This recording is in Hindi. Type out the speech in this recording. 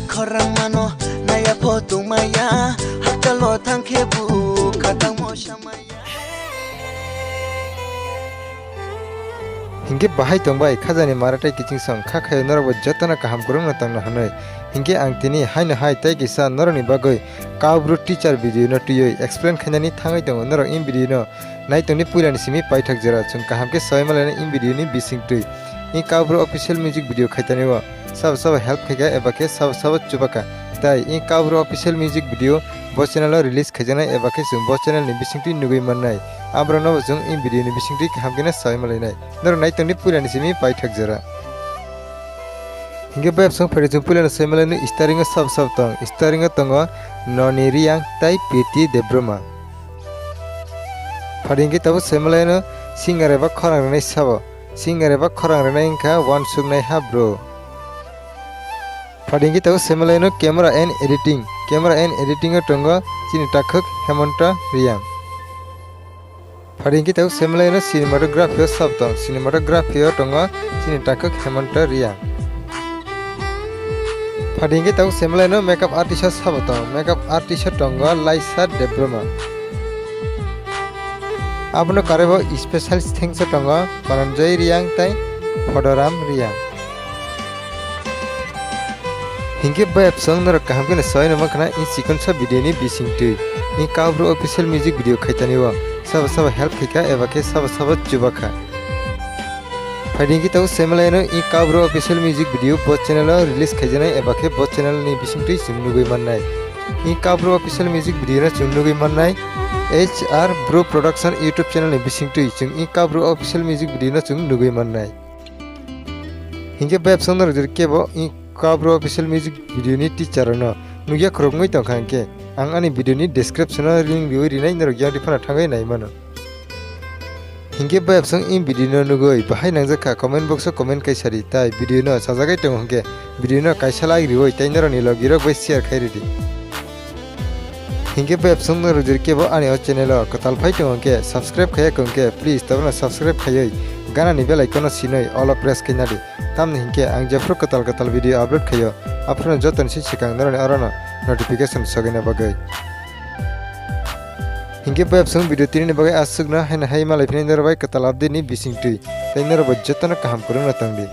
khorang mano naya photo maya hakalo thang khebu khatang mo shamaya Hinge बाहाय तंबाय खाजानि माराथाय किचिं सं खाखाय नरबो जतना काहाम करंना तंगना हनै हिंगे आं तिनि हायनो हाय ताय किसा नरनि बागै काब्रु टीचर भिडियो न टुयै एक्सप्लेन खायनानि थाङै दङ नर इन भिडियो न नायतंनि पुरानि सिमी पाइथाक जरा जों काहामके सयमालानि इन भिडियो नि बिसिं टुय इ काब्रु ऑफिशियल म्यूजिक वीडियो खायतानिवा सब हेल्प खायगा एबा के सब चुबाका ताय इ काब्रु ऑफिशियल म्यूजिक वीडियो बो चैनल रिलीज खायजानाय एबा के जों बो चैनल नि बिसिं टुय नुगै माननाय आब्रनो जों इन भिडियो नि बिसिं टुय काहामकेना सयमालायनाय नर नायतंनि पुरानि सिमी पाइथाक जरा हिंगे बेब सं फरे जों पुरानि सयमालायनि स्टारिंग सब तंग स्टारिंग तंग ननि रियांग ताय पीटी देब्रमा फरिंगे तब सयमालायनो सिंगार एबा खरांनाय साबो सिंगार एबा खरांनाय इंखा वन सुगनाय हाब्रो फरिंगे तब सयमालायनो कैमरा एंड एडिटिंग तंग चिनि टाखक हेमंत रियांग फरिंगे तब सयमालायनो सिनेमाटोग्राफी सब तंग सिनेमाटोग्राफी तंग चिनि टाखक हेमंत रियांग फरिंगे तब सयमालायनो मेकअप आर्टिस्ट सब तंग मेकअप आर्टिस्ट तंग लाइसा देब्रमा आपनो कारेबो स्पेशल थैंक्स तंग पनंजय रियांग ताई फडराम रियांग हिंगे बेब संग नर काहामके सय नमखना इ सिकन सब वीडियो नि बिसिंगटै इ काब्रु ऑफिशियल म्यूजिक वीडियो खायतानिवा सब हेल्प खैका एबा के सब जुबाखा फरिंगे तब सयमालायनो इ काब्रु ऑफिशियल म्यूजिक वीडियो बो चैनल रिलीज खायजानाय एबा के बो चैनल नि बिसिंगटै जों नुगै माननाय इ काब्रु ऑफिशियल म्यूजिक वीडियो न जों नुगै माननाय HR Bro Production YouTube channel ni bising tui chung i काब्रु ऑफिशियल म्यूजिक वीडियो न chung नुगै माननाय हिंगे बेब संग नर केबो इ काब्रु ऑफिशियल म्यूजिक वीडियो नि टीचर न नुगिया खरगमै तंखांके आं आनि वीडियो नि डिस्क्रिप्शन लिंक बिउ रिनाय नर गियाव दिफाना थांगै नाय मानो हिंगे बेब संग इ वीडियो न नुगै बाहाय नांजाखा कमेन्ट बॉक्स कमेन्ट कैसारि ताय वीडियो न साजागै तंहंगे वीडियो न कायसाला रिवै ताय नर नि लगिरो बै शेयर खायरिदि हिंगे बेब संग नर केबो आनि चैनल कताल फाय तंहंगे सब्सक्राइब खाया कंके प्लीज तबना सब्सक्राइब खायै गानानि बेल आइकन सिनै ऑल प्रेस कैनादि तामनि हिंगे आं जेफ्रो कताल वीडियो अपलोड खायो आपनो जतनसि सिकां नरनि अरना नोटिफिकेशन सगैना बागै हिंगे बेब संग वीडियो तिनि बागै आसुगना हायना हाय मालाय फिनाय नरबाय कताल अपडेट नि बिसिं तुय ताय नरबो जतन काहाम करंना तंगदि।